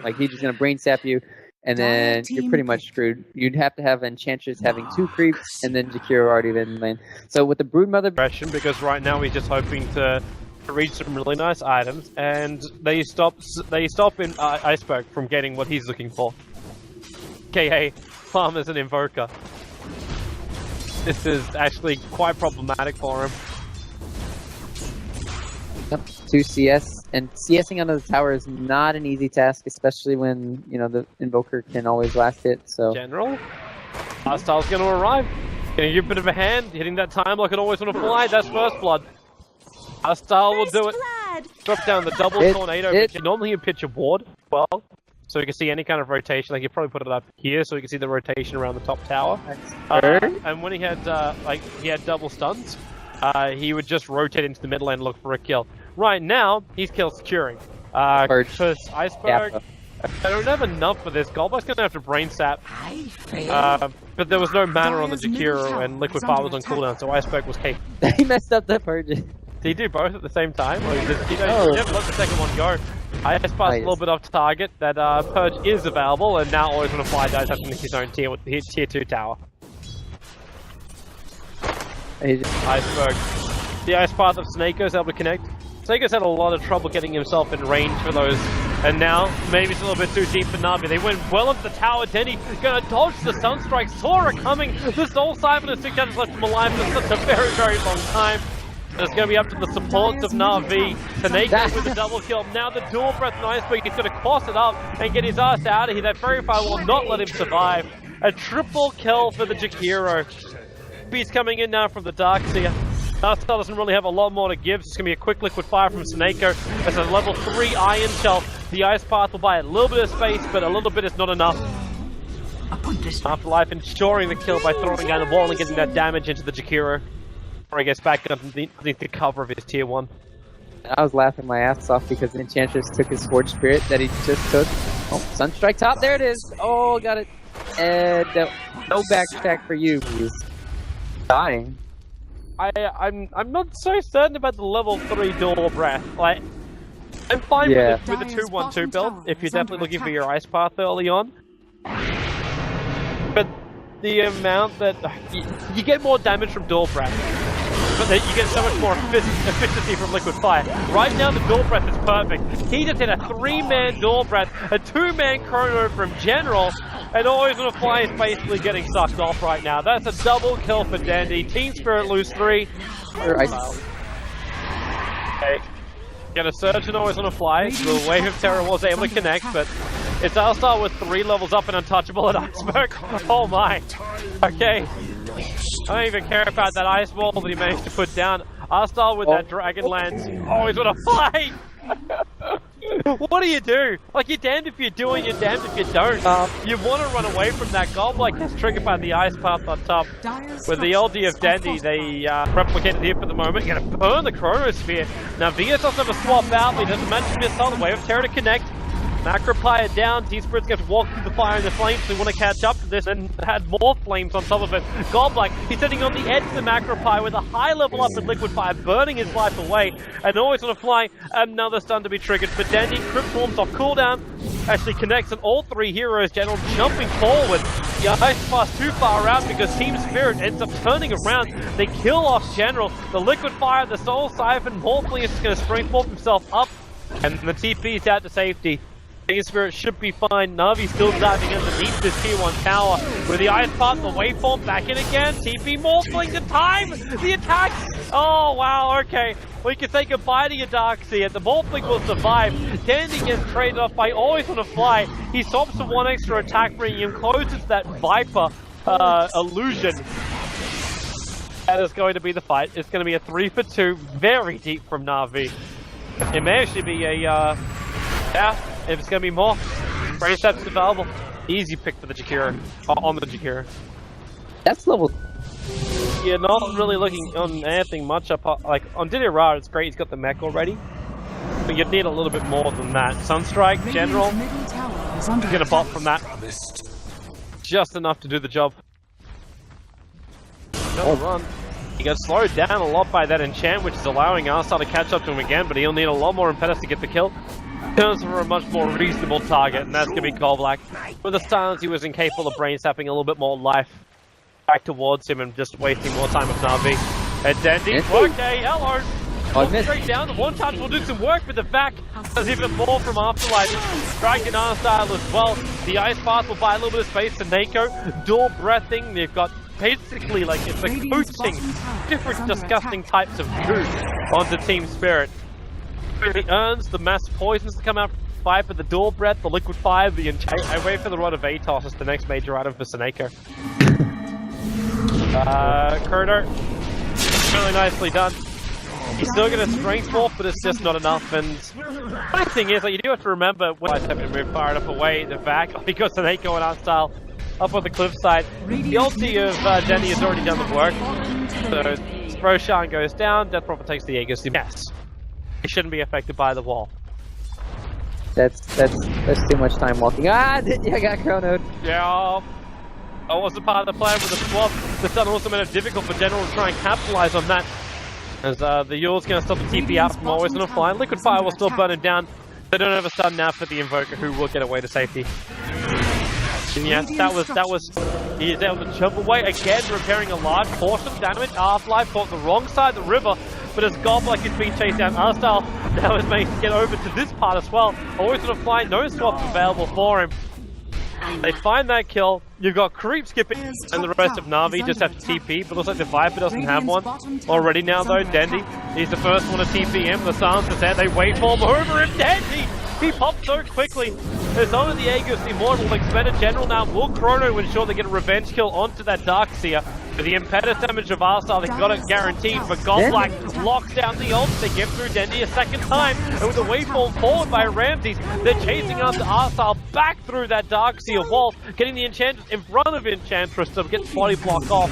Like he's just gonna brain sap you, and then you're pretty much screwed. You'd have to have Enchantress having 2 creeps, and then Jakiro already been lane. So with the Broodmother, because right now he's just hoping to reach some really nice items, and they stop in Iceberg from getting what he's looking for. KA farm as an invoker. This is actually quite problematic for him. 2 CS, and CSing under the tower is not an easy task, especially when, you know, the Invoker can always last hit, so... General? Hostile's gonna arrive. Gonna give a bit of a hand, hitting that time like it always wanna fly, that's first blood. Hostile will do it. Drop down the double tornado pitch. Normally you pitch a ward, well, so you can see any kind of rotation. Like you probably put it up here, so you can see the rotation around the top tower. And when he had double stuns, he would just rotate into the middle and look for a kill. Right now, he's kill securing. Because Iceberg, I don't have enough for this. Goldbug's gonna have to brain sap. But there was no mana on the Jakiro, and Liquid Fire was on cooldown, so Iceberg was capable. He messed up that purge. Did he do both at the same time? Or he never let the second one go. Iceberg's a little bit off target. That purge is available, and now always gonna fly dies having his own tier 2 tower. Iceberg. The Ice Path of Snakeo's able to connect. Snakeo's had a lot of trouble getting himself in range for those, and now maybe it's a little bit too deep for Navi. They went well into the tower. Denny gonna dodge the Sunstrike. Sora coming. The Soul Siphon and 6 has left him alive for such a very, very long time. It's going to be up to the supports of Na'Vi. Taneko with the double kill. Now the dual breath and Iceberg. He's going to cross it up and get his ass out of here. That Fairy Fire will not let him survive. A triple kill for the Jakiro. He's coming in now from the Darkseer. Narstar doesn't really have a lot more to give. It's going to be a quick Liquid Fire from Snako. As a level 3 Iron Shell. The Ice Path will buy a little bit of space, but a little bit is not enough. Afterlife ensuring the kill by throwing down the wall and getting that damage into the Jakiro. Before he gets back underneath the cover of his tier 1. I was laughing my ass off because the Enchantress took his Forge Spirit that he just took. Oh, Sunstrike top, there it is! Oh, got it. And no backtrack for you, please. Dying. I'm not so certain about the level 3 dual breath. Like, I'm fine with the 2-1-2 build if you're definitely looking for your Ice Path early on. But the amount that you get more damage from dual breath, but then you get so much more efficiency from Liquid Fire. Right now the dual breath is perfect. He just hit a 3-man dual breath, a 2-man chrono from General, and Always Wanna Fly is basically getting sucked off right now. That's a double kill for Dandy. Team Spirit lose 3. Okay. Get a Surge and Always Wanna Fly. The Wave of Terror was able to connect, but it's Alstar with 3 levels up and untouchable at Iceberg. Oh my. Okay. I don't even care about that Ice Ball that he managed to put down. Alstar with that Dragonlance. Always Wanna Fly! What do you do? Like, you're damned if you do and you're damned if you don't. You want to run away from that goal, like it's triggered by the Ice Path on top. With the LD of Dandy, they replicated here for the moment. Gonna burn the Chronosphere. Now, Vias doesn't have a swap out, but he doesn't manage to miss on the Wave of Terror to connect. Macropire down, T-Spirit's going to walk through the fire and the flames, so we want to catch up to this and add more flames on top of it. Godlike, he's sitting on the edge of the Macropire with a high level up in Liquid Fire, burning his life away, and Always Wanna Fly, another stun to be triggered for Dandy. Crypt Forms off cooldown, actually connects on all 3 heroes. General jumping forward. The Ice Pass too far out because Team Spirit ends up turning around. They kill off General. The Liquid Fire, the Soul Siphon, Morphling is going to spring forth himself up, and the TP is out to safety. Team Spirit should be fine. Navi still diving underneath this tier 1 tower. With the Ice Path, the waveform back in again. TP Morphling, the time! The attacks! Oh, wow, okay. We can say goodbye to your Darkseer. The Morphling will survive. Dandy gets traded off by Always Wanna Fly. He swaps for 1 extra attack, bringing him closer to that Viper illusion. That is going to be the fight. It's going to be a 3 for 2. Very deep from Navi. It may actually be a... if it's going to be more, brain sap's available. Easy pick for the Jakiro. On the Jakiro. That's level... You're not really looking on anything much up. Like, on Didier, it's great, he's got the mech already. But you'd need a little bit more than that. Sunstrike, General, get a bot from that. Just enough to do the job. No run. He got slowed down a lot by that enchant, which is allowing Arstar to catch up to him again, but he'll need a lot more impetus to get the kill. turns for a much more reasonable target, and that's going to be Golblack. With the silence, he was incapable of brain sapping a little bit more life back towards him and just wasting more time with Na'Vi. And Dandy, okay, hello! Walk straight down, the one touch will do some work, but the back does even more from Afterlife. Strike and R-Style as well. The Ice Path will buy a little bit of space to Nako. Dual breathing, they've got basically like it's a coating different disgusting types of goo onto Team Spirit. He earns the mass poisons to come out from the fight, but the dual breath, the liquid fire, the I wait for the Rod of Atos as the next major item for Seneko. Kurner, really nicely done. He's still going to strength morph, but it's just not enough. And the funny thing is, like, you do have to remember when I have to move far enough away in the back because Seneko and R-Style up on the cliffside. The ulti of Denny has already done the work. So Roshan goes down, Death Prophet takes the Aegis. Yes. He shouldn't be affected by the wall. That's too much time walking. Ah, I got chronoed. Yeah. That wasn't part of the plan with the swap. The stun also made it difficult for General to try and capitalize on that. As the Yule's going to stop the TP out from always on a fly. Liquid Fire will still burn it down. They don't have a stun now for the Invoker, who will get away to safety. And yes, that was he is able to jump away again, repairing a large portion of damage. Afterlife fought the wrong side of the river, but as Golblack is being chased down, R-Style now is managed to get over to this part as well. Always on a fly, no swaps available for him. They find that kill. You've got Creep skipping, and the rest of Na'Vi just have to TP, but looks like the Viper doesn't have one already now though. Dendy, he's the first one to TP him. The silence is there. They wait for him over him. Dendy! He popped so quickly. There's only the Aegis, the Immortal, expended General now. Will Chrono ensure they get a revenge kill onto that Darkseer. For the impetus damage of R-Style, they've got it guaranteed, but Golblack locks down the ult. They get through Dendy a second time, and with the waveform forward by Ramses, they're chasing after R-Style back through that Darkseer wall, getting the Enchantress in front of Enchantress to get body block off.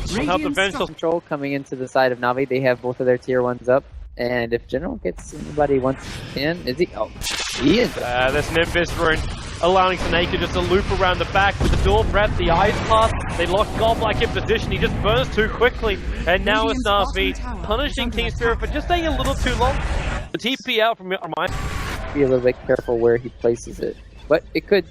Help the Vengeful control coming into the side of Na'Vi. They have both of their tier 1s up. And if General gets anybody once in, is he? Oh, he is. This Nimbus rune allowing Seneko just to loop around the back with the dual breath, the Ice Path. They lock Golblack in position. He just burns too quickly. And now it's Na'Vi punishing Team Spirit for just staying a little too long. The TP out from my. Be a little bit careful where he places it. But it could,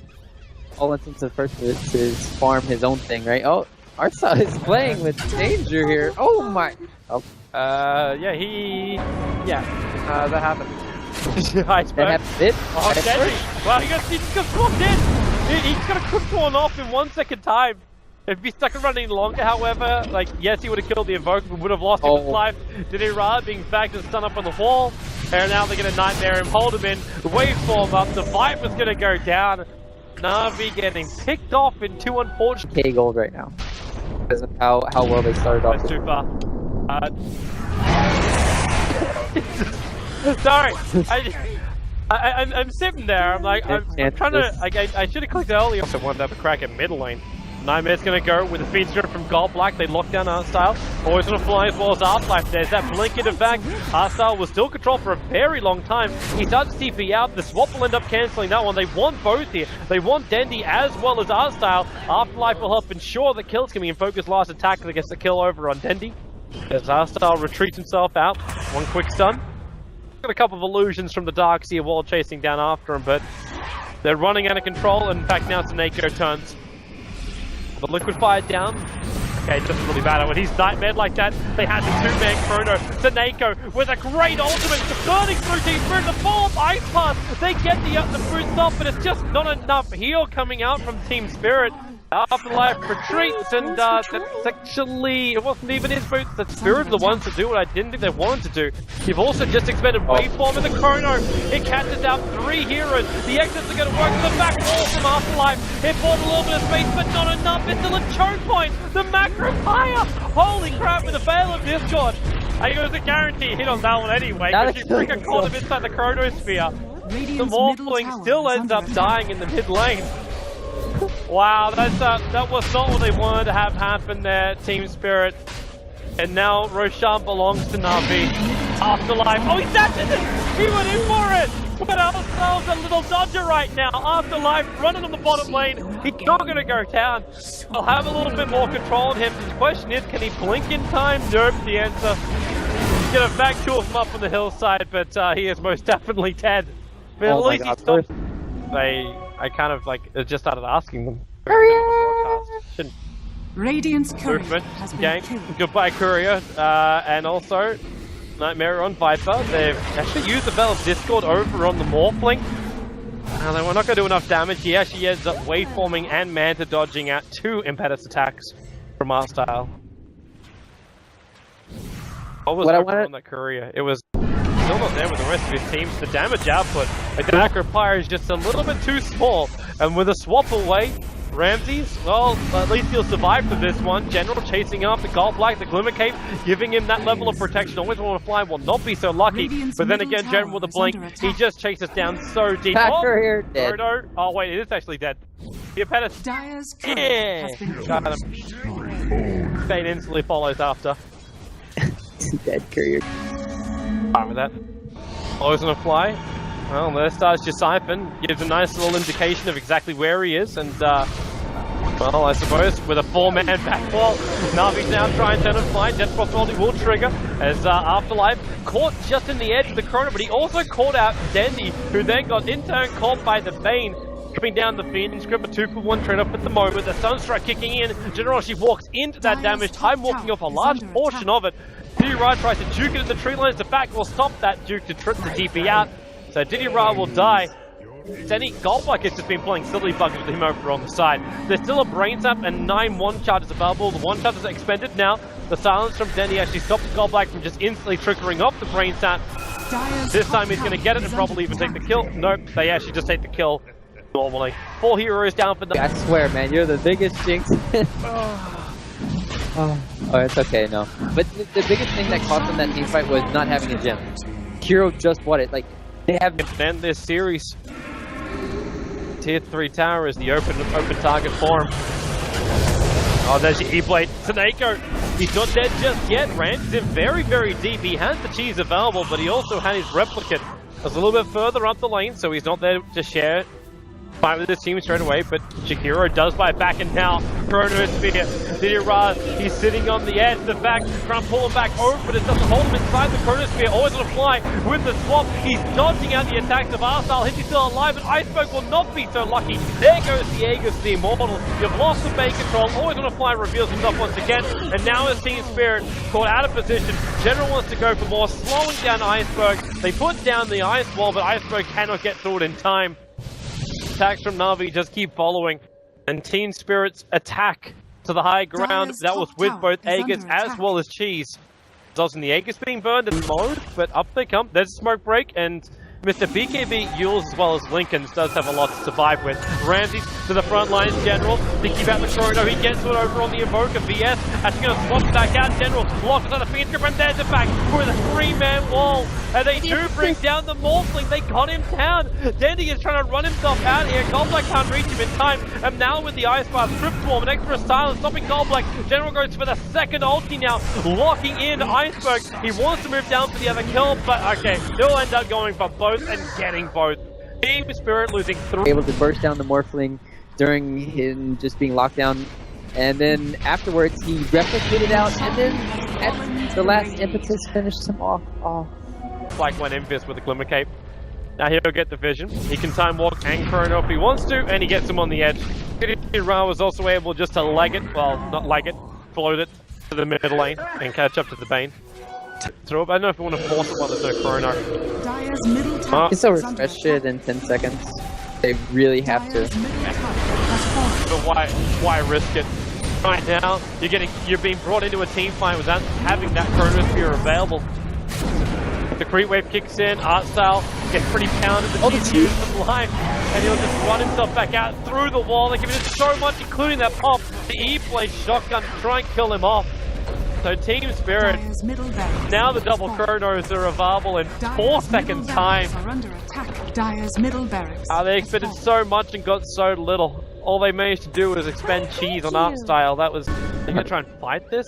all intents and purposes, farm his own thing, right? Oh, R-Style is playing with danger here. Oh my. Oh. Yeah, that happened. That happened. Oh, Dendy! Well, he just got swapped in! He's got a quick one off in 1 second time. If he stuck around any longer, however, like, yes, he would have killed the Invoker, but would have lost him his life. Did he rather being backed and stun up on the wall? And now they're going to Nightmare him, hold him in, waveform up, the Viper's going to go down. Na'Vi getting picked off in 2 unfortunate. K gold right now. Because of how well they started off. That's too far. Sorry, I'm sitting there. I'm like, I'm trying to. I should have clicked earlier. Also wanted to have a crack at mid lane. Nightmare's gonna go with a feed strip from Golblack. They lock down R-Style. Always gonna fly as well as R-Life. There's that blink in the back. R-Style was still controlled for a very long time. He starts TP out. The swap will end up cancelling that one. They want both here. They want Dendy as well as R-Style. Afterlife will help ensure the kills can be in focus. Last attack that gets the kill over on Dendy. As R-Style retreats himself out. One quick stun. Got a couple of illusions from the Darkseer wall chasing down after him, but they're running out of control. And in fact, now Seneko turns. The Liquid Fire down. Okay, just really bad when he's nightmared like that. They had the 2-man Chrono. Seneko with a great ultimate, burning through Team Spirit. The follow-up Ice Path. They get the boost up, but it's just not enough heal coming out from Team Spirit. Afterlife retreats, and that's actually, it wasn't even his boots. The Spirit the ones to do what I didn't think they wanted to do. You've also just expended waveform in the Chrono. It catches out 3 heroes. The exits are going to work to the back wall from Afterlife. It bought a little bit of space, but not enough. It's still a choke point. The macro fire. Holy crap, with the Veil of Discord. I think it was a guaranteed hit on that one anyway, because you freaking caught him inside the Chronosphere. The Morphling still ends up dying in the mid lane. Wow, that was not what they wanted to have happen there, Team Spirit. And now Roshan belongs to Na'Vi. Afterlife. Oh, he tapped it! He went in for it! But ourselves a little dodger right now. Afterlife running on the bottom lane. He's not going to go down. He'll have a little bit more control on him. The question is, can he blink in time? Nope, the answer. He's going to back 2 of them up on the hillside, but he is most definitely dead. But at Oh my least he God, stopped. I kind of like just started asking them. Shouldn't Radiant's courier movement has been gang. killed. Goodbye, Courier. And also, Nightmare on Viper. They've actually used the Bell of Discord over on the Morphling. They were not going to do enough damage. He actually ends up waveforming and Manta dodging out 2 Impetus attacks from our style. What was over on that Courier? It was still not there with the rest of his team. The damage output, like the Acropire, is just a little bit too small. And with a swap away, Ramses, well, at least he'll survive for this one. General chasing after Gold Black, the Glimmer Cape, giving him that level of protection. Always want to fly, will not be so lucky. But then again, General with a blink, he just chases down so deep. Here, dead. Oh wait, it is actually dead. The Impetus. Yeah! Got him. Bane instantly follows after. Dead Courier. Fine with that. Always on a fly. Well, there starts your Siphon. Gives a nice little indication of exactly where he is, and well, I suppose with a 4-man backwall, Navi's now trying to turn and fly. Jet Possibility will trigger as Afterlife caught just in the edge of the corner, but he also caught out Dendy, who then got in turn caught by the Bane. Tripping down the Phoenix Grip, a 2-for-1 trade off at the moment. The Sunstrike kicking in. General, she walks into that damage, time walking off a large portion of it. Diddy Ra tries to juke it at the tree lines. The back will stop that juke to trip the DP out. So Diddy Ra will die. Denny Goldblack has just been playing silly bugs with him over on the side. There's still a Brain Sap and 9 1-charges available. The 1-charges are expended now. The silence from Denny actually stops Goldblack from just instantly triggering off the Brain Sap. This time he's going to get it and probably even take the kill. Nope, they actually just take the kill normally. 4 heroes down for the... I swear, man, you're the biggest jinx. Oh, it's okay, no. But the biggest thing that cost them that team fight was not having a gem. Hero just bought it. Like, they have to end this series. Tier 3 tower is the open target for him. Oh, there's your E-Blade. Taneko, he's not dead just yet. Rand's in very, very deep. He has the cheese available, but he also had his replicate. That's a little bit further up the lane, so he's not there to share. Fight with his team straight away, but Shakiro does buy back, and now Chronosphere. Diddy Ra, he's sitting on the edge, the back, trying to pull him back over, but it doesn't hold him inside the Chronosphere. Always on a fly with the swap. He's dodging out the attacks of Arsal. Is he still alive? And Iceberg will not be so lucky. There goes the Aegis, the Immortal. You've lost the base control. Always on a fly reveals himself once again, and now his Team Spirit caught out of position. General wants to go for more, slowing down Iceberg. They put down the ice wall, but Iceberg cannot get through it in time. Attacks from Na'Vi just keep following, and Team Spirit's attack to the high ground, that was with both Aegis as well as Cheese. Results in the Aegis being burned in mode, but up they come. There's a smoke break, and Mr. BKB, Yules, as well as Lincoln's does have a lot to survive with. Ramses to the front lines, General, thinking about the corridor. He gets it over on the Invoker. VS actually going to swap back out. General locks on the Phoenix Grip, and there's it back with a 3-man wall. And they do bring down the Morphling. They got him down. Dandy is trying to run himself out here. Goldblack can't reach him in time. And now with the Ice Bar, Strip Swarm, an extra silence, stopping Goldblack. General goes for the second ulti now, locking in Iceberg. He wants to move down for the other kill, but okay, he'll end up going for both and getting both. Team Spirit losing 3. Able to burst down the Morphling during him just being locked down. And then afterwards, he replicated out, and then at the last impetus finished him off. Oh. Like when Invis with the Glimmer Cape. Now he'll get the vision. He can time walk and chrono if he wants to, and he gets him on the edge. Ra was also able just to leg it, well, not leg it, float it to the middle lane and catch up to the Bane. Throw up. I don't know if you want to force it while there's no chrono. It's so refresh it in 10 seconds. They really have to. But why risk it? Right now, you're being brought into a team fight without having that chronosphere available. The creep wave kicks in, Artstyle gets pretty pounded, but he's used them live, and he'll just run himself back out through the wall. They're giving him so much, including that pop. The E-Blade shotgun to try and kill him off. So Team Spirit, now the double chronos are available in 4 seconds time. They expended so much and got so little. All they managed to do was expend cheese on Artstyle. That was, they're gonna try and fight this?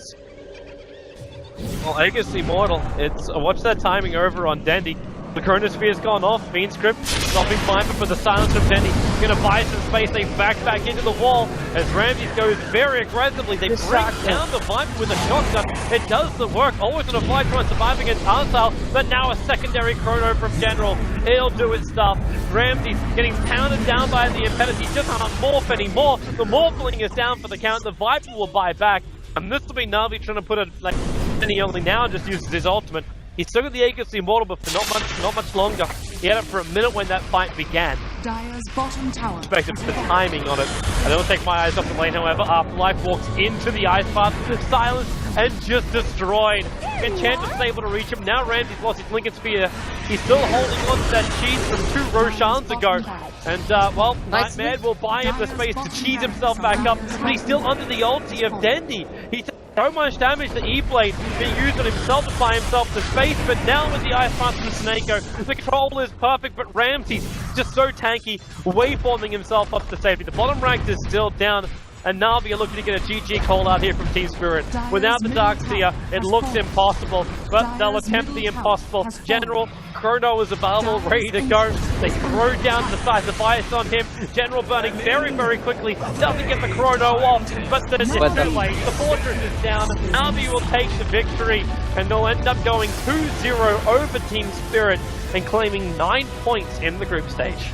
Well, Aegis Immortal, it's watch that timing over on Dendy. The Chronosphere's gone off. Fiendscript stopping Viper for the silence from Denny. Gonna buy some space. They back into the wall as Ramses goes very aggressively. They bring down the Viper with a shotgun. It does the work. Always on a fight trying to survive against Arsal, but now a secondary Chrono from General. It'll do its stuff. Ramses getting pounded down by the Impetus. He just can't morph anymore. The morphling is down for the count. The Viper will buy back. And this will be Na'Vi trying to put it like Denny only now just uses his ultimate. He's still got the Aegis Immortal, but for not much longer. He had it for a minute when that fight began. Dire's bottom tower. Expected the timing on it. I don't take my eyes off the lane, however. Afterlife walks into the ice path, silenced and just destroyed. Enchantress is able to reach him. Now Ramsey's lost his Lincoln Spear. He's still holding on to that cheese from 2 Roshans ago. And, well, Nightmare will buy him the space to cheese himself back up, but he's still under the ulti of Dendi. He's so much damage that E-Blade being used on himself to buy himself the space, but now with the Ice Path from Snako, the control is perfect, but Ramsey's just so tanky, waveforming himself up to safety. The bottom rank is still down, and Na'Vi are looking to get a GG call out here from Team Spirit. Without the Darkseer, it looks impossible, but they'll attempt the impossible. General Chrono is available, ready to go. They throw down the size of ice on him. General burning very, very quickly. Doesn't get the Chrono off, but it's too late. The fortress is down. Na'Vi will take the victory, and they'll end up going 2-0 over Team Spirit and claiming 9 points in the group stage.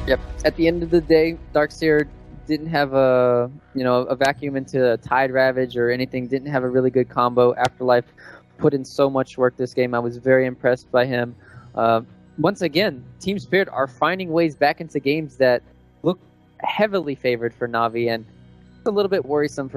Yep. At the end of the day, Darkseer didn't have a vacuum into a Tide Ravage or anything. Didn't have a really good combo. Afterlife put in so much work this game. I was very impressed by him. Once again, Team Spirit are finding ways back into games that look heavily favored for Na'Vi, and it's a little bit worrisome for me.